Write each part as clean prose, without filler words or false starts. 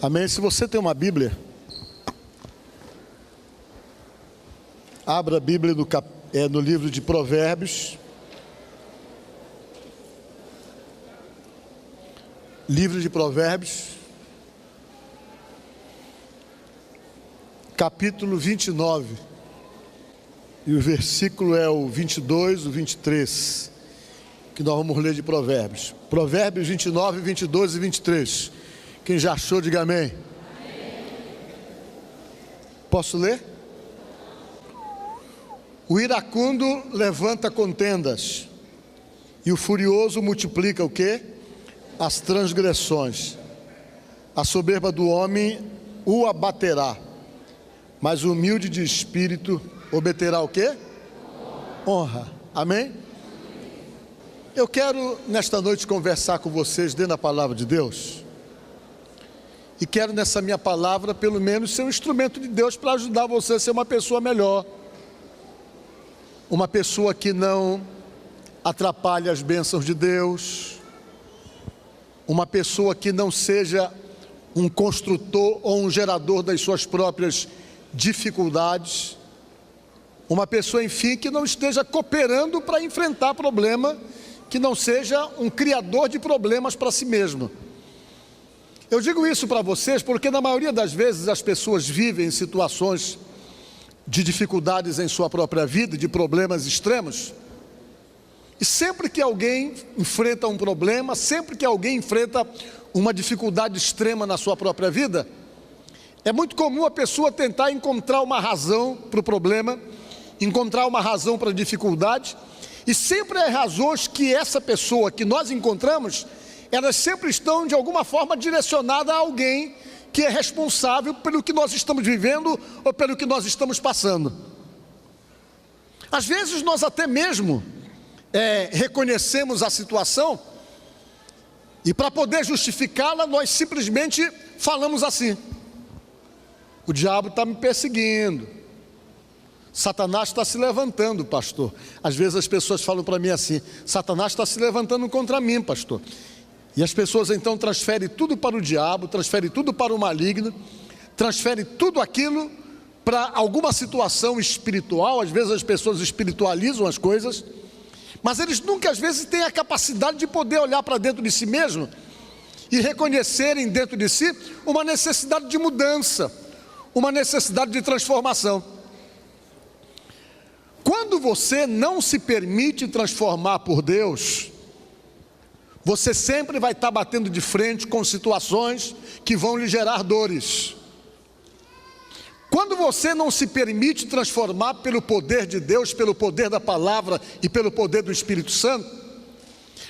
Amém? Se você tem uma Bíblia, abra a Bíblia no livro de Provérbios. Livro de Provérbios, capítulo 29. E o versículo é o 22, o 23, que nós vamos ler de Provérbios. Provérbios 29, 22 e 23. Quem já achou, diga amém. Posso ler? O iracundo levanta contendas, e o furioso multiplica o quê? As transgressões. A soberba do homem o abaterá, mas o humilde de espírito obterá o quê? Honra. Amém? Eu quero nesta noite conversar com vocês dentro da palavra de Deus. E quero nessa minha palavra, pelo menos, ser um instrumento de Deus para ajudar você a ser uma pessoa melhor. Uma pessoa que não atrapalhe as bênçãos de Deus. Uma pessoa que não seja um construtor ou um gerador das suas próprias dificuldades. Uma pessoa, enfim, que não esteja cooperando para enfrentar problema, que não seja um criador de problemas para si mesmo. Eu digo isso para vocês porque na maioria das vezes as pessoas vivem situações de dificuldades em sua própria vida, de problemas extremos. E sempre que alguém enfrenta um problema, sempre que alguém enfrenta uma dificuldade extrema na sua própria vida, é muito comum a pessoa tentar encontrar uma razão para o problema, encontrar uma razão para a dificuldade, e sempre as razões que essa pessoa, que nós encontramos, elas sempre estão de alguma forma direcionadas a alguém que é responsável pelo que nós estamos vivendo ou pelo que nós estamos passando. Às vezes nós até mesmo reconhecemos a situação e para poder justificá-la nós simplesmente falamos assim: o diabo está me perseguindo, Satanás está se levantando, pastor. Às vezes as pessoas falam para mim assim: Satanás está se levantando contra mim, pastor. E as pessoas então transferem tudo para o diabo, transferem tudo para o maligno, transferem tudo aquilo para alguma situação espiritual. Às vezes as pessoas espiritualizam as coisas, mas eles nunca às vezes têm a capacidade de poder olhar para dentro de si mesmo e reconhecerem dentro de si uma necessidade de mudança, uma necessidade de transformação. Quando você não se permite transformar por Deus, você sempre vai estar batendo de frente com situações que vão lhe gerar dores. Quando você não se permite transformar pelo poder de Deus, pelo poder da palavra e pelo poder do Espírito Santo,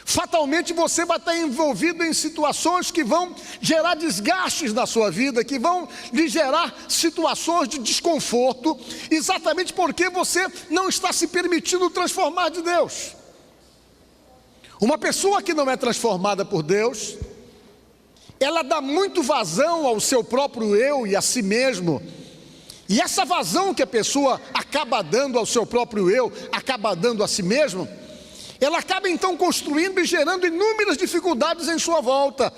fatalmente você vai estar envolvido em situações que vão gerar desgastes na sua vida, que vão lhe gerar situações de desconforto, exatamente porque você não está se permitindo transformar de Deus. Uma pessoa que não é transformada por Deus, ela dá muito vazão ao seu próprio eu e a si mesmo. E essa vazão que a pessoa acaba dando ao seu próprio eu, acaba dando a si mesmo, ela acaba então construindo e gerando inúmeras dificuldades em sua volta.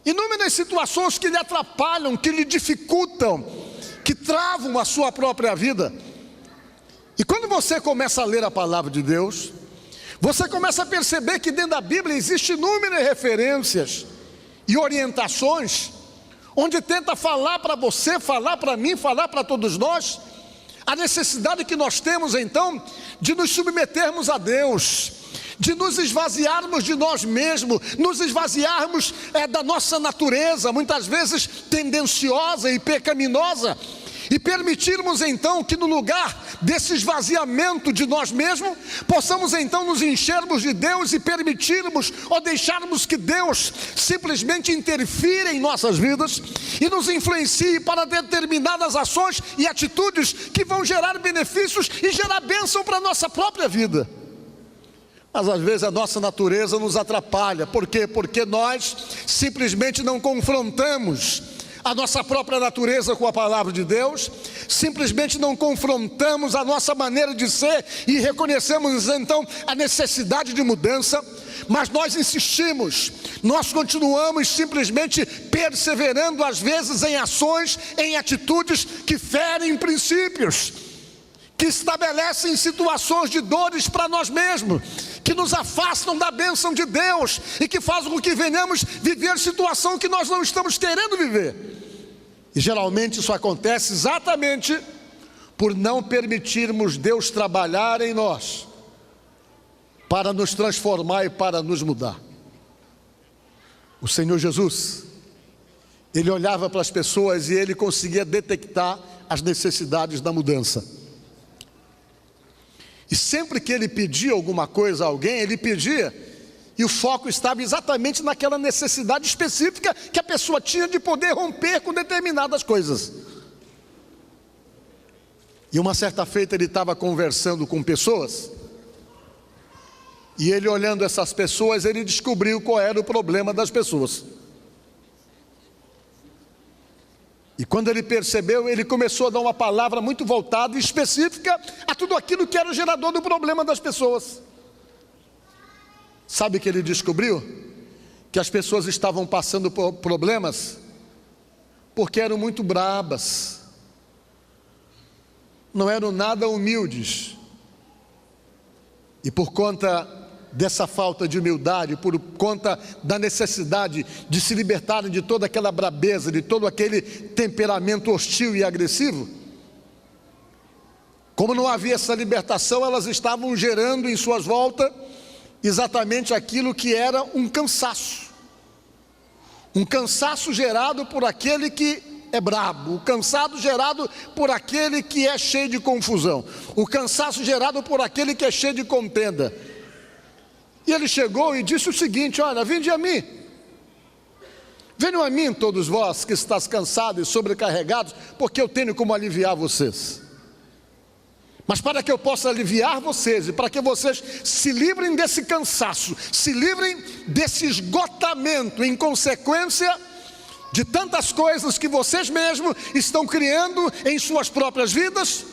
Inúmeras situações que lhe atrapalham, que lhe dificultam, que travam a sua própria vida. E quando você começa a ler a palavra de Deus, você começa a perceber que dentro da Bíblia existem inúmeras referências e orientações, onde tenta falar para você, falar para mim, falar para todos nós, a necessidade que nós temos então, de nos submetermos a Deus, de nos esvaziarmos de nós mesmos, nos esvaziarmos da nossa natureza, muitas vezes tendenciosa e pecaminosa, e permitirmos então que no lugar desse esvaziamento de nós mesmos, possamos então nos enchermos de Deus e permitirmos ou deixarmos que Deus simplesmente interfira em nossas vidas e nos influencie para determinadas ações e atitudes que vão gerar benefícios e gerar bênção para a nossa própria vida. Mas às vezes a nossa natureza nos atrapalha. Por quê? Porque nós simplesmente não confrontamos a nossa própria natureza com a palavra de Deus, simplesmente não confrontamos a nossa maneira de ser e reconhecemos então a necessidade de mudança, mas nós insistimos, nós continuamos simplesmente perseverando às vezes em ações, em atitudes que ferem princípios, que estabelecem situações de dores para nós mesmos, que nos afastam da bênção de Deus e que fazem com que venhamos viver situação que nós não estamos querendo viver. E geralmente isso acontece exatamente por não permitirmos Deus trabalhar em nós, para nos transformar e para nos mudar. O Senhor Jesus, Ele olhava para as pessoas e Ele conseguia detectar as necessidades da mudança. E sempre que Ele pedia alguma coisa a alguém, Ele pedia, e o foco estava exatamente naquela necessidade específica que a pessoa tinha de poder romper com determinadas coisas. E uma certa feita Ele estava conversando com pessoas, e Ele olhando essas pessoas, Ele descobriu qual era o problema das pessoas. E quando Ele percebeu, Ele começou a dar uma palavra muito voltada e específica a tudo aquilo que era o gerador do problema das pessoas. Sabe o que Ele descobriu? Que as pessoas estavam passando por problemas porque eram muito brabas, não eram nada humildes, e por conta dessa falta de humildade, por conta da necessidade de se libertarem de toda aquela brabeza, de todo aquele temperamento hostil e agressivo, como não havia essa libertação, elas estavam gerando em suas voltas exatamente aquilo que era um cansaço gerado por aquele que é brabo, o cansaço gerado por aquele que é cheio de confusão, o cansaço gerado por aquele que é cheio de contenda. E Ele chegou e disse o seguinte: olha, vinde a mim, venham a mim todos vós que estáis cansados e sobrecarregados, porque eu tenho como aliviar vocês. Mas para que eu possa aliviar vocês e para que vocês se livrem desse cansaço, se livrem desse esgotamento em consequência de tantas coisas que vocês mesmos estão criando em suas próprias vidas,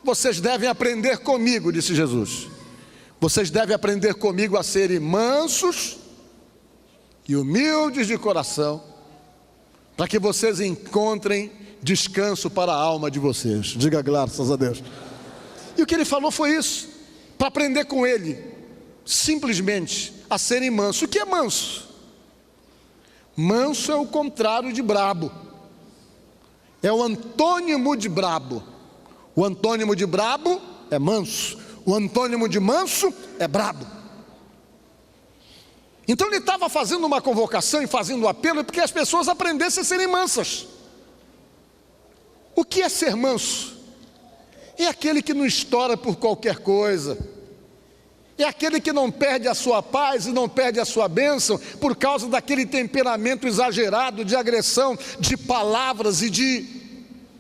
vocês devem aprender comigo, disse Jesus. Vocês devem aprender comigo a serem mansos e humildes de coração, para que vocês encontrem descanso para a alma de vocês. Diga graças a Deus. E o que Ele falou foi isso, para aprender com Ele, simplesmente a serem mansos. O que é manso? Manso é o contrário de brabo, é o antônimo de brabo. O antônimo de brabo é manso, o antônimo de manso é brabo. Então Ele estava fazendo uma convocação e fazendo um apelo porque as pessoas aprendessem a serem mansas. O que é ser manso? É aquele que não estoura por qualquer coisa, é aquele que não perde a sua paz e não perde a sua bênção por causa daquele temperamento exagerado de agressão, de palavras e de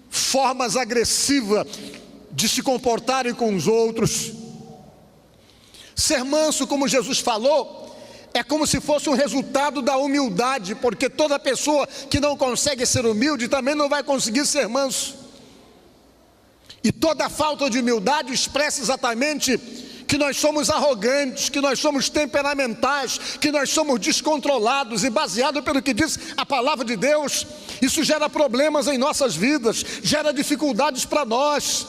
formas agressivas de se comportarem com os outros. Ser manso, como Jesus falou, é como se fosse um resultado da humildade, porque toda pessoa que não consegue ser humilde também não vai conseguir ser manso. E toda falta de humildade expressa exatamente que nós somos arrogantes, que nós somos temperamentais, que nós somos descontrolados, e baseado pelo que diz a palavra de Deus, isso gera problemas em nossas vidas, gera dificuldades para nós,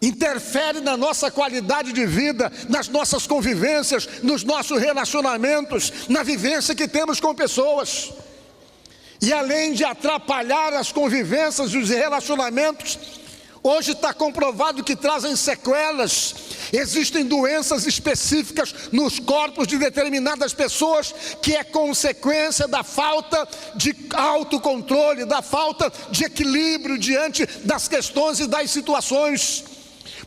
interfere na nossa qualidade de vida, nas nossas convivências, nos nossos relacionamentos, na vivência que temos com pessoas. E além de atrapalhar as convivências e os relacionamentos, hoje está comprovado que trazem sequelas. Existem doenças específicas nos corpos de determinadas pessoas que é consequência da falta de autocontrole, da falta de equilíbrio diante das questões e das situações.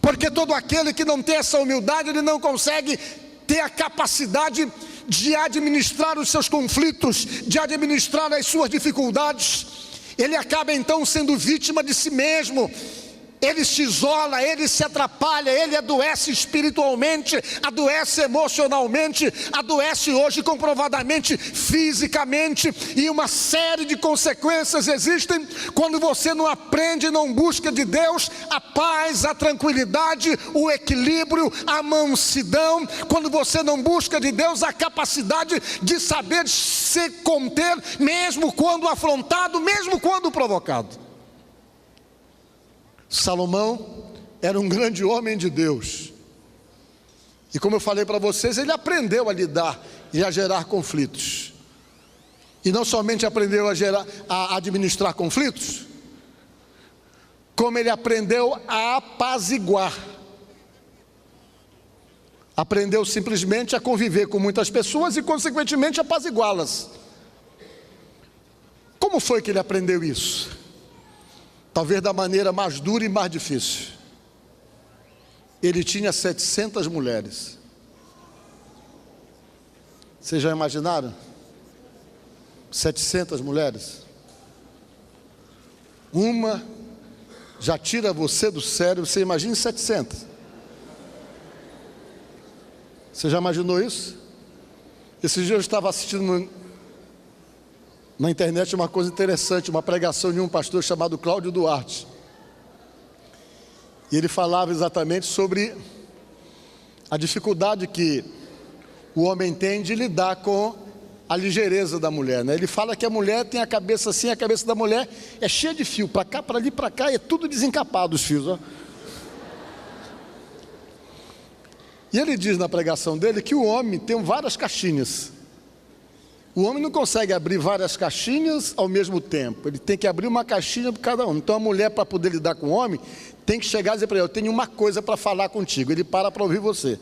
Porque todo aquele que não tem essa humildade, ele não consegue ter a capacidade de administrar os seus conflitos, de administrar as suas dificuldades. Ele acaba então sendo vítima de si mesmo. ele se isola, ele se atrapalha, ele adoece espiritualmente, adoece emocionalmente, adoece hoje comprovadamente fisicamente, e uma série de consequências existem quando você não aprende, não busca de Deus a paz, a tranquilidade, o equilíbrio, a mansidão, quando você não busca de Deus a capacidade de saber se conter, mesmo quando afrontado, mesmo quando provocado. Salomão era um grande homem de Deus, e como eu falei para vocês, ele aprendeu a lidar e a gerar conflitos, e não somente aprendeu a administrar conflitos, como ele aprendeu a apaziguar, aprendeu simplesmente a conviver com muitas pessoas e consequentemente apaziguá-las. Como foi que ele aprendeu isso? Talvez da maneira mais dura e mais difícil. Ele tinha 700 mulheres. Vocês já imaginaram? 700 mulheres. Uma já tira você do sério. Você imagina 700. Você já imaginou isso? Esses dias eu estava assistindo na internet uma coisa interessante, uma pregação de um pastor chamado Cláudio Duarte. E ele falava exatamente sobre a dificuldade que o homem tem de lidar com a ligeireza da mulher, né? Ele fala que a mulher tem a cabeça assim, a cabeça da mulher é cheia de fio, para cá, para ali, para cá, e é tudo desencapado os fios, ó. E ele diz na pregação dele que o homem tem várias caixinhas. O homem não consegue abrir várias caixinhas ao mesmo tempo. Ele tem que abrir uma caixinha para cada um. Então a mulher, para poder lidar com o homem, tem que chegar e dizer para ele: eu tenho uma coisa para falar contigo. Ele para ouvir você,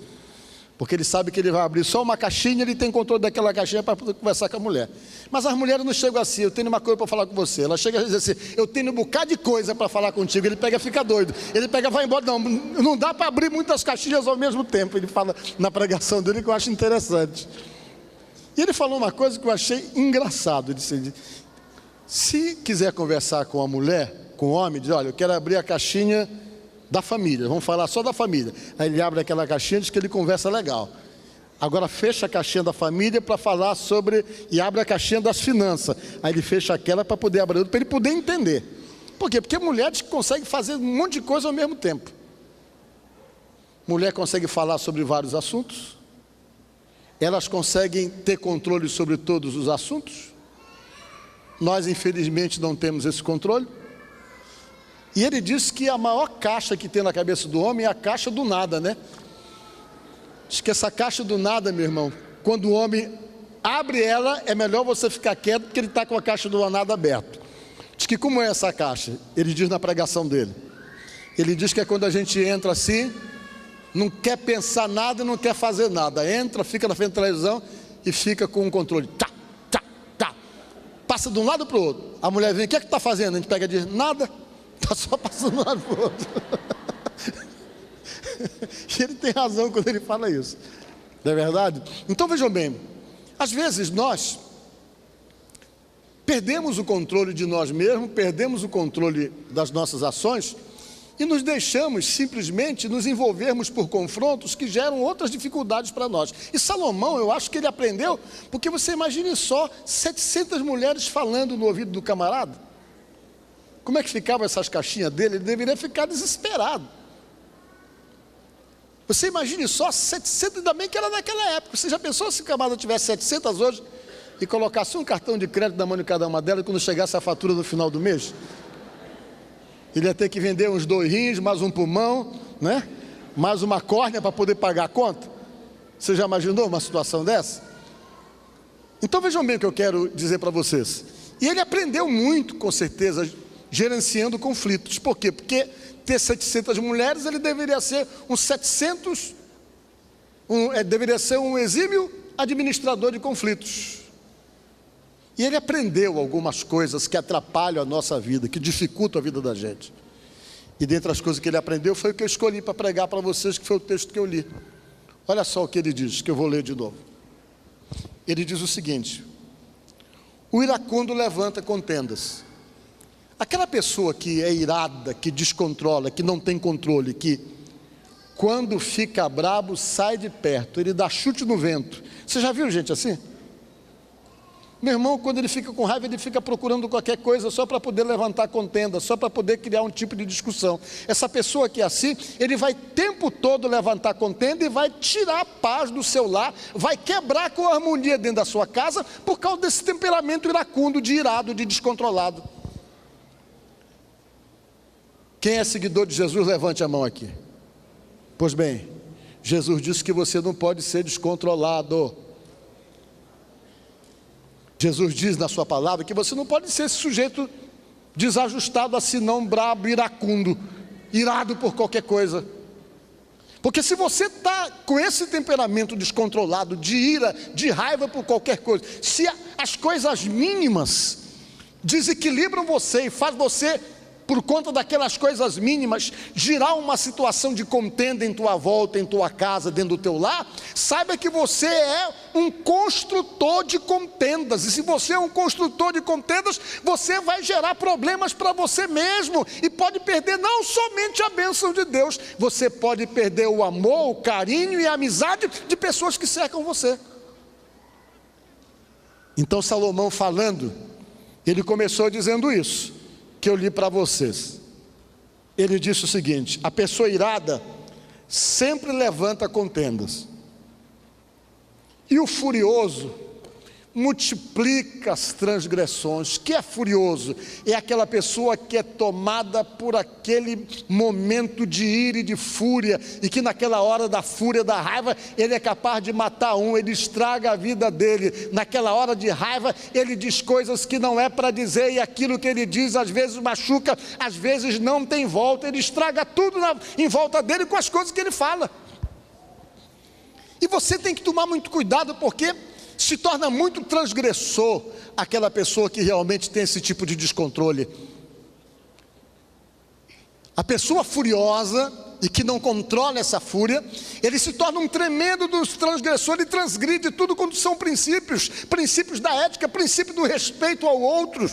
porque ele sabe que ele vai abrir só uma caixinha, ele tem controle daquela caixinha para poder conversar com a mulher. Mas as mulheres não chegam assim: eu tenho uma coisa para falar com você. Ela chega e diz assim: eu tenho um bocado de coisa para falar contigo. Ele pega e fica doido. Ele pega e vai embora. Não dá para abrir muitas caixinhas ao mesmo tempo. Ele fala na pregação dele, que eu acho interessante. E ele falou uma coisa que eu achei engraçado. Ele disse: se quiser conversar com a mulher, com o homem, diz: olha, eu quero abrir a caixinha da família, vamos falar só da família. Aí ele abre aquela caixinha e diz que ele conversa legal. Agora fecha a caixinha da família para falar sobre, e abre a caixinha das finanças. Aí ele fecha aquela para poder abrir outra, para ele poder entender. Por quê? Porque mulher consegue fazer um monte de coisa ao mesmo tempo. Mulher consegue falar sobre vários assuntos. Elas conseguem ter controle sobre todos os assuntos. Nós, infelizmente, não temos esse controle. E ele disse que a maior caixa que tem na cabeça do homem é a caixa do nada, né? Diz que essa caixa do nada, meu irmão, quando o homem abre ela, é melhor você ficar quieto, porque ele está com a caixa do nada aberta. Diz que como é essa caixa? Ele diz na pregação dele. Ele diz que é quando a gente entra assim, não quer pensar nada e não quer fazer nada. Entra, fica na frente da televisão e fica com o controle. Tá, tá, tá. Passa de um lado para o outro. A mulher vem: o que é que está fazendo? A gente pega e diz: nada. Está só passando de um lado para o outro. E ele tem razão quando ele fala isso. Não é verdade? Então vejam bem. Às vezes nós perdemos o controle de nós mesmos, perdemos o controle das nossas ações, e nos deixamos simplesmente nos envolvermos por confrontos que geram outras dificuldades para nós. E Salomão, eu acho que ele aprendeu, porque você imagine só, 700 mulheres falando no ouvido do camarada. Como é que ficavam essas caixinhas dele? Ele deveria ficar desesperado. Você imagine só, 700, ainda bem que era naquela época. Você já pensou se o camarada tivesse 700 hoje e colocasse um cartão de crédito na mão de cada uma delas, e quando chegasse a fatura no final do mês? Ele ia ter que vender uns 2 rins, mais um pulmão, né? Mais uma córnea para poder pagar a conta. Você já imaginou uma situação dessa? Então vejam bem o que eu quero dizer para vocês. E ele aprendeu muito, com certeza, gerenciando conflitos. Por quê? Porque ter 700 mulheres, ele deveria ser deveria ser um exímio administrador de conflitos. E ele aprendeu algumas coisas que atrapalham a nossa vida, que dificultam a vida da gente. E dentre as coisas que ele aprendeu foi o que eu escolhi para pregar para vocês, que foi o texto que eu li. Olha só o que ele diz, que eu vou ler de novo. Ele diz o seguinte: o iracundo levanta contendas, Aquela pessoa que é irada, que descontrola, que não tem controle, que quando fica brabo sai de perto, ele dá chute no vento. Você já viu gente assim? Meu irmão, quando ele fica com raiva, ele fica procurando qualquer coisa só para poder levantar contenda, só para poder criar um tipo de discussão. Essa pessoa que é assim, ele vai o tempo todo levantar contenda e vai tirar a paz do seu lar, vai quebrar com a harmonia dentro da sua casa, por causa desse temperamento iracundo, de irado, de descontrolado. Quem é seguidor de Jesus, levante a mão aqui. Pois bem, Jesus disse que você não pode ser descontrolado. Jesus diz na sua palavra que você não pode ser esse sujeito desajustado assim, não, brabo, iracundo, irado por qualquer coisa. Porque se você está com esse temperamento descontrolado, de ira, de raiva por qualquer coisa, se as coisas mínimas desequilibram você e faz você, por conta daquelas coisas mínimas, girar uma situação de contenda em tua volta, em tua casa, dentro do teu lar, saiba que você é um construtor de contendas, e se você é um construtor de contendas, você vai gerar problemas para você mesmo, e pode perder não somente a bênção de Deus, você pode perder o amor, o carinho e a amizade de pessoas que cercam você. Então Salomão falando, ele começou dizendo isso, que eu li para vocês. Ele disse o seguinte: a pessoa irada sempre levanta contendas, e o furioso multiplica as transgressões. Que é furioso? É aquela pessoa que é tomada por aquele momento de ira e de fúria, e que naquela hora da fúria, da raiva, ele é capaz de matar um, ele estraga a vida dele. Naquela hora de raiva, ele diz coisas que não é para dizer, e aquilo que ele diz às vezes machuca, às vezes não tem volta, ele estraga tudo em volta dele com as coisas que ele fala. E você tem que tomar muito cuidado, porque se torna muito transgressor aquela pessoa que realmente tem esse tipo de descontrole. A pessoa furiosa e que não controla essa fúria, ele se torna um tremendo dos transgressores, ele transgride tudo quando são princípios da ética, princípio do respeito ao outro,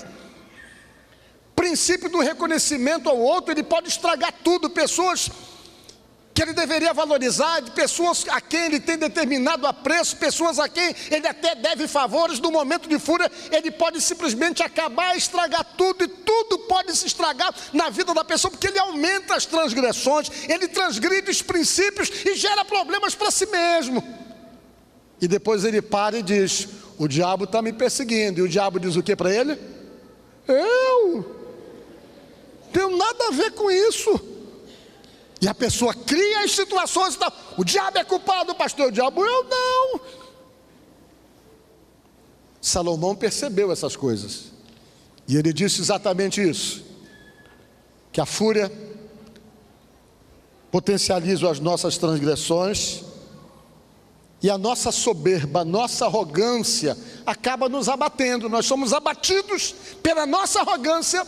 princípio do reconhecimento ao outro. Ele pode estragar tudo, pessoas que ele deveria valorizar, de pessoas a quem ele tem determinado apreço, pessoas a quem ele até deve favores. No momento de fúria, ele pode simplesmente acabar, estragar tudo, e tudo pode se estragar na vida da pessoa, porque ele aumenta as transgressões, ele transgride os princípios e gera problemas para si mesmo. E depois ele para e diz: o diabo está me perseguindo. E o diabo diz o que para ele? Eu tenho nada a ver com isso. E a pessoa cria as situações e tal. O diabo é culpado, pastor. O diabo, eu não. Salomão percebeu essas coisas, e ele disse exatamente isso, que a fúria potencializa as nossas transgressões, e a nossa soberba, a nossa arrogância acaba nos abatendo. Nós somos abatidos pela nossa arrogância,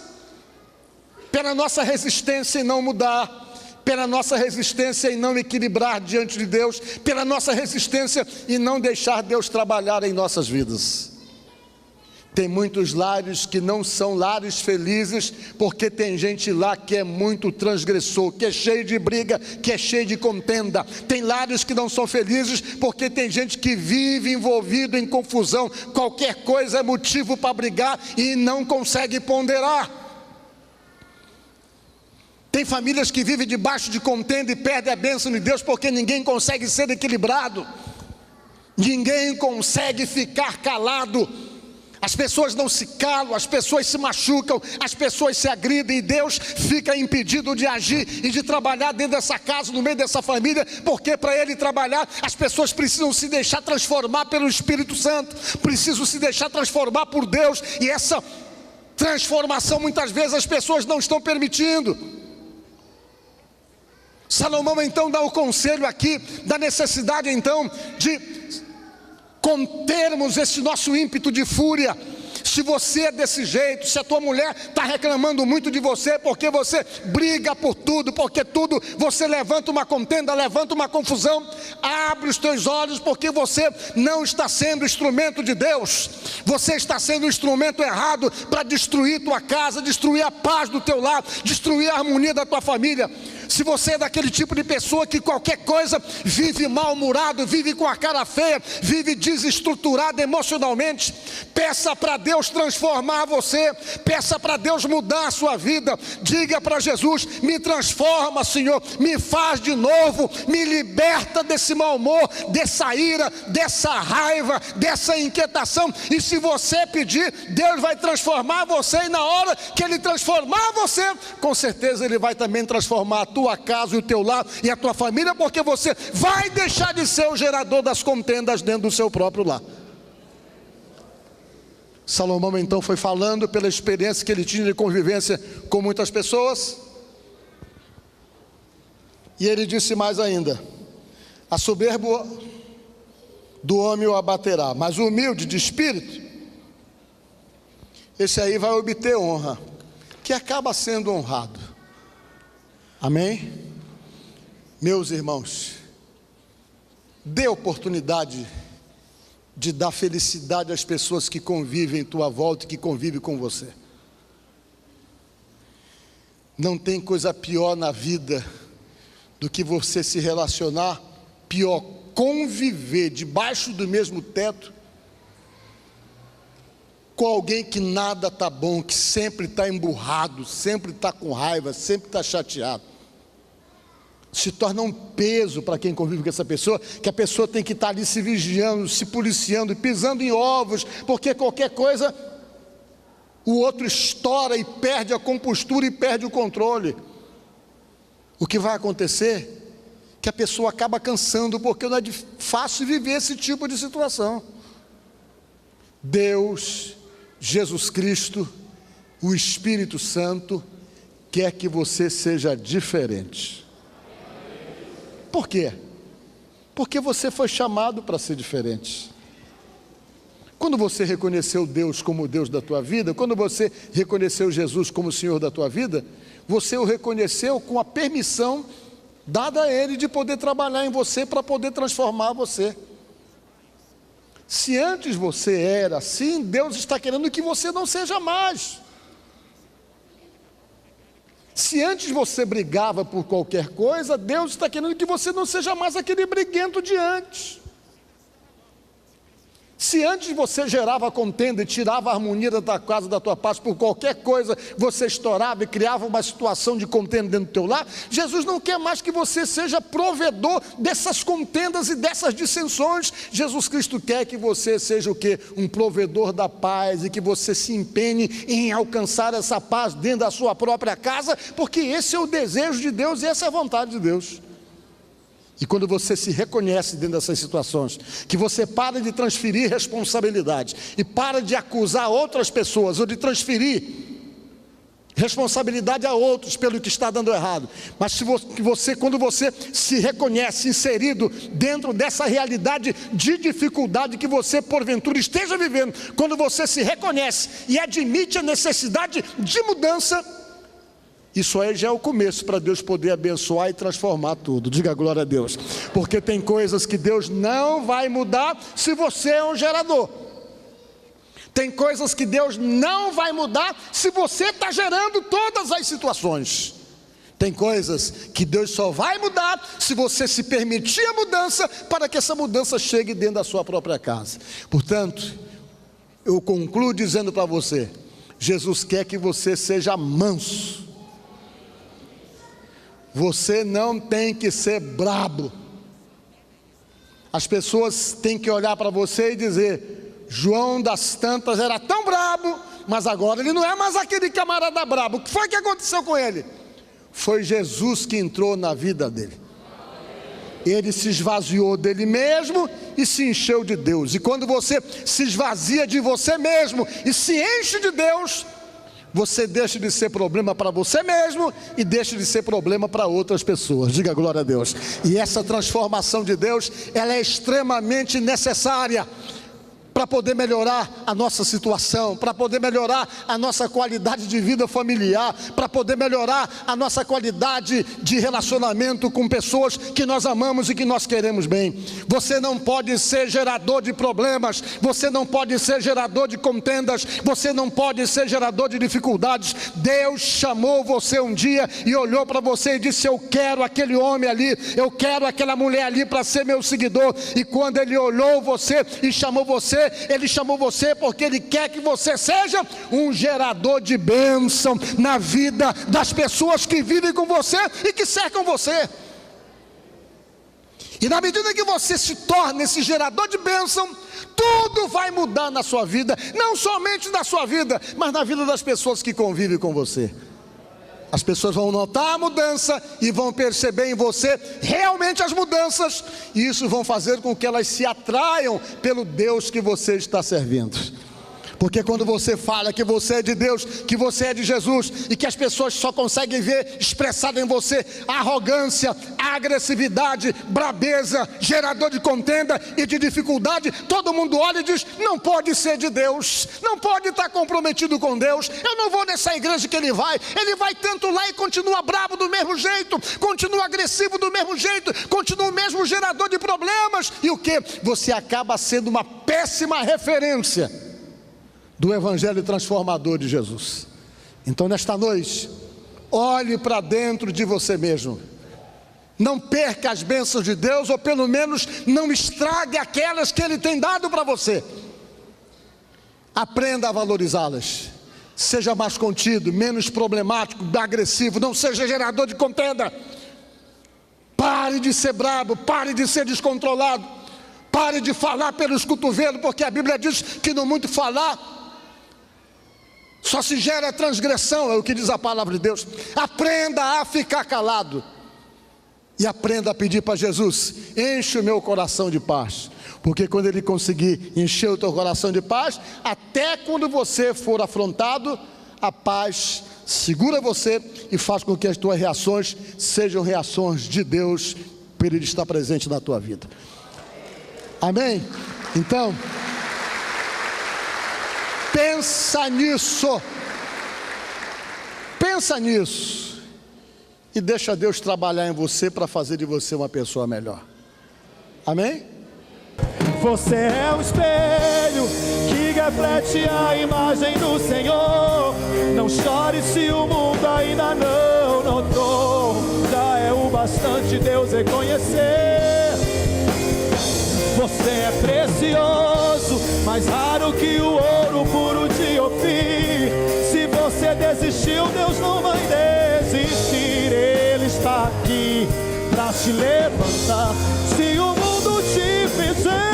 pela nossa resistência em não mudar, pela nossa resistência em não equilibrar diante de Deus, pela nossa resistência em não deixar Deus trabalhar em nossas vidas. Tem muitos lares que não são lares felizes, porque tem gente lá que é muito transgressor, que é cheio de briga, que é cheio de contenda. Tem lares que não são felizes, porque tem gente que vive envolvido em confusão. Qualquer coisa é motivo para brigar e não consegue ponderar. Tem famílias que vivem debaixo de contenda e perdem a bênção de Deus, porque ninguém consegue ser equilibrado, ninguém consegue ficar calado. As pessoas não se calam, as pessoas se machucam, as pessoas se agridem, e Deus fica impedido de agir e de trabalhar dentro dessa casa, no meio dessa família, porque para Ele trabalhar, as pessoas precisam se deixar transformar pelo Espírito Santo, precisam se deixar transformar por Deus, e essa transformação muitas vezes as pessoas não estão permitindo. Salomão então dá o conselho aqui da necessidade então de contermos esse nosso ímpeto de fúria. Se você é desse jeito, se a tua mulher está reclamando muito de você, porque você briga por tudo, porque tudo você levanta uma contenda, levanta uma confusão, abre os teus olhos, porque você não está sendo instrumento de Deus. Você está sendo um instrumento errado para destruir tua casa, destruir a paz do teu lar, destruir a harmonia da tua família. Se você é daquele tipo de pessoa que qualquer coisa vive mal-humorado, vive com a cara feia, vive desestruturado emocionalmente, peça para Deus transformar você, peça para Deus mudar a sua vida. Diga para Jesus: me transforma, Senhor, me faz de novo, me liberta desse mau humor, dessa ira, dessa raiva, dessa inquietação. E se você pedir, Deus vai transformar você, e na hora que Ele transformar você, com certeza Ele vai também transformar a tua casa e o teu lar e a tua família, porque você vai deixar de ser o gerador das contendas dentro do seu próprio lar. Salomão então foi falando pela experiência que ele tinha de convivência com muitas pessoas, e ele disse mais ainda: a soberba do homem o abaterá, mas o humilde de espírito, esse aí vai obter honra, que acaba sendo honrado. Amém? Meus irmãos, dê oportunidade de dar felicidade às pessoas que convivem em tua volta e que convivem com você. Não tem coisa pior na vida do que você se relacionar, pior, conviver debaixo do mesmo teto com alguém que nada está bom, que sempre está emburrado, sempre está com raiva, sempre está chateado. Se torna um peso para quem convive com essa pessoa, que a pessoa tem que estar ali se vigiando, se policiando, pisando em ovos, porque qualquer coisa o outro estoura e perde a compostura e perde o controle. O que vai acontecer? Que a pessoa acaba cansando, porque não é fácil viver esse tipo de situação. Deus, Jesus Cristo, o Espírito Santo quer que você seja diferente. Por quê? Porque você foi chamado para ser diferente. Quando você reconheceu Deus como Deus da tua vida, quando você reconheceu Jesus como Senhor da tua vida, você o reconheceu com a permissão dada a Ele de poder trabalhar em você para poder transformar você. Se antes você era assim, Deus está querendo que você não seja mais. Se antes você brigava por qualquer coisa, Deus está querendo que você não seja mais aquele briguento de antes. Se antes você gerava contenda e tirava a harmonia da tua casa, da tua paz, por qualquer coisa, você estourava e criava uma situação de contenda dentro do teu lar, Jesus não quer mais que você seja provedor dessas contendas e dessas dissensões. Jesus Cristo quer que você seja o quê? Um provedor da paz, e que você se empenhe em alcançar essa paz dentro da sua própria casa, porque esse é o desejo de Deus e essa é a vontade de Deus. E quando você se reconhece dentro dessas situações, que você para de transferir responsabilidade e para de acusar outras pessoas ou de transferir responsabilidade a outros pelo que está dando errado, mas quando você se reconhece inserido dentro dessa realidade de dificuldade que você porventura esteja vivendo, quando você se reconhece e admite a necessidade de mudança, isso aí já é o começo para Deus poder abençoar e transformar tudo. Diga glória a Deus. Porque tem coisas que Deus não vai mudar se você é um gerador. Tem coisas que Deus não vai mudar se você está gerando todas as situações. Tem coisas que Deus só vai mudar se você se permitir a mudança, para que essa mudança chegue dentro da sua própria casa. Portanto, eu concluo dizendo para você: Jesus quer que você seja manso. Você não tem que ser brabo. As pessoas têm que olhar para você e dizer: João das Tantas era tão brabo, mas agora ele não é mais aquele camarada brabo. O que foi que aconteceu com ele? Foi Jesus que entrou na vida dele. Ele se esvaziou dele mesmo e se encheu de Deus. E quando você se esvazia de você mesmo e se enche de Deus, você deixa de ser problema para você mesmo e deixa de ser problema para outras pessoas. Diga glória a Deus. E essa transformação de Deus, ela é extremamente necessária. para poder melhorar a nossa situação, para poder melhorar a nossa qualidade de vida familiar, para poder melhorar a nossa qualidade de relacionamento com pessoas que nós amamos e que nós queremos bem. Você não pode ser gerador de problemas, você não pode ser gerador de contendas, você não pode ser gerador de dificuldades. Deus chamou você um dia e olhou para você e disse: eu quero aquele homem ali, eu quero aquela mulher ali para ser meu seguidor. E quando Ele olhou você e chamou você, Ele chamou você porque Ele quer que você seja um gerador de bênção na vida das pessoas que vivem com você e que cercam você. E na medida que você se torna esse gerador de bênção, tudo vai mudar na sua vida, não somente na sua vida, mas na vida das pessoas que convivem com você. As pessoas vão notar a mudança e vão perceber em você realmente as mudanças, e isso vão fazer com que elas se atraiam pelo Deus que você está servindo. Porque quando você fala que você é de Deus, que você é de Jesus, e que as pessoas só conseguem ver expressado em você arrogância, agressividade, brabeza, gerador de contenda e de dificuldade, todo mundo olha e diz: não pode ser de Deus, não pode estar comprometido com Deus. Eu não vou nessa igreja que ele vai tanto lá e continua brabo do mesmo jeito, continua agressivo do mesmo jeito, continua o mesmo gerador de problemas. E o que? Você acaba sendo uma péssima referência do Evangelho transformador de Jesus. Então nesta noite, olhe para dentro de você mesmo, não perca as bênçãos de Deus, ou pelo menos não estrague aquelas que Ele tem dado para você. Aprenda a valorizá-las, seja mais contido, menos problemático, agressivo, não seja gerador de contenda. Pare de ser brabo, pare de ser descontrolado, pare de falar pelos cotovelos, porque a Bíblia diz que no muito falar só se gera transgressão, é o que diz a palavra de Deus. Aprenda a ficar calado e aprenda a pedir para Jesus: enche o meu coração de paz. Porque quando Ele conseguir encher o teu coração de paz, até quando você for afrontado, a paz segura você e faz com que as tuas reações sejam reações de Deus, para Ele estar presente na tua vida. Amém? Então, pensa nisso e deixa Deus trabalhar em você para fazer de você uma pessoa melhor. Amém? Você é o espelho que reflete a imagem do Senhor. Não chore se o mundo ainda não notou, já é o bastante Deus reconhecer. Você é precioso, mais raro que o ouro puro de Ofir. Se você desistiu, Deus não vai desistir. Ele está aqui para te levantar. Se o mundo te fizer